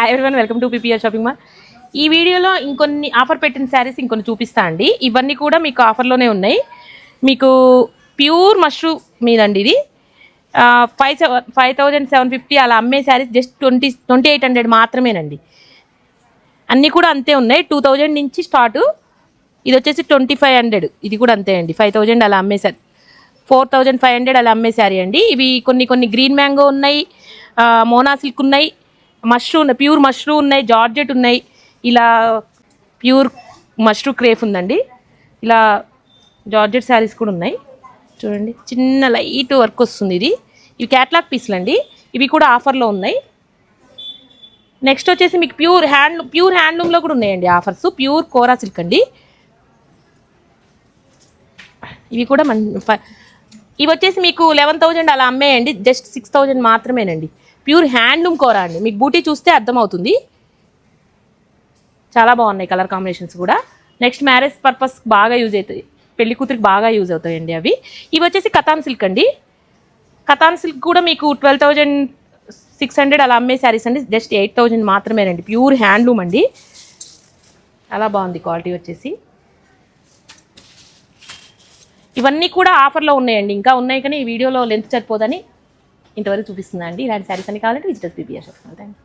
Hi everyone, welcome to PPR shopping mall. ఈ వీడియోలో ఇంకొన్ని ఆఫర్ పెట్టిన శారీస్ ఇంకొన్ని చూపిస్తా అండి. ఇవన్నీ కూడా మీకు ఆఫర్లోనే ఉన్నాయి. మీకు ప్యూర్ మష్రూమ్ మీదండి ఇది 5750 అలా అమ్మే శారీస్ జస్ట్ 2800 మాత్రమేనండి. అన్నీ కూడా అంతే ఉన్నాయి. 2000 నుంచి స్టార్ట్. ఇది వచ్చేసి 2500. ఇది కూడా అంతే అండి. 5000 అలా అమ్మే శారీ, 4500 అలా అమ్మే శారీ అండి. ఇవి కొన్ని గ్రీన్ మ్యాంగో ఉన్నాయి, మోనా సిల్క్ ఉన్నాయి, మష్రూమ్ ప్యూర్ మష్రూమ్ ఉన్నాయి, జార్జెట్ ఉన్నాయి, ఇలా ప్యూర్ మష్రూమ్ క్రేఫ్ ఉందండి. ఇలా జార్జెట్ శారీస్ కూడా ఉన్నాయి చూడండి. చిన్న లైట్ వర్క్ వస్తుంది. ఇవి క్యాట్లాగ్ పీస్లు అండి. ఇవి కూడా ఆఫర్లో ఉన్నాయి. నెక్స్ట్ వచ్చేసి మీకు ప్యూర్ హ్యాండ్లూమ్లో కూడా ఉన్నాయండి ఆఫర్స్. ప్యూర్ కోరా సిల్క్ అండి. ఇవి కూడా ఇవి వచ్చేసి మీకు 11,000 అలా అమ్మేయండి. జస్ట్ 6,000 మాత్రమేనండి. ప్యూర్ హ్యాండ్లూమ్ కోరా అండి. మీకు బూటీ చూస్తే అర్థమవుతుంది. చాలా బాగున్నాయి కలర్ కాంబినేషన్స్ కూడా. నెక్స్ట్ మ్యారేజ్ పర్పస్ బాగా యూజ్ అవుతాయి, పెళ్లి కూతురికి బాగా యూజ్ అవుతాయండి అవి. ఇవి వచ్చేసి కతాన్ సిల్క్ అండి. కతాన్ సిల్క్ కూడా మీకు 12,600 అలా అమ్మే శారీస్ అండి. జస్ట్ 8,000 మాత్రమేనండి. ప్యూర్ హ్యాండ్లూమ్ అండి. చాలా బాగుంది క్వాలిటీ వచ్చేసి. ఇవన్నీ కూడా ఆఫర్లో ఉన్నాయండి. ఇంకా ఉన్నాయి కానీ ఈ వీడియోలో లెంత్ సరిపోదని ఇంతవరకు చూపిస్తుందండి. ఇలాంటి శారీస్ అన్ని కావాలంటే visitors PPR shopping mall. Thank you.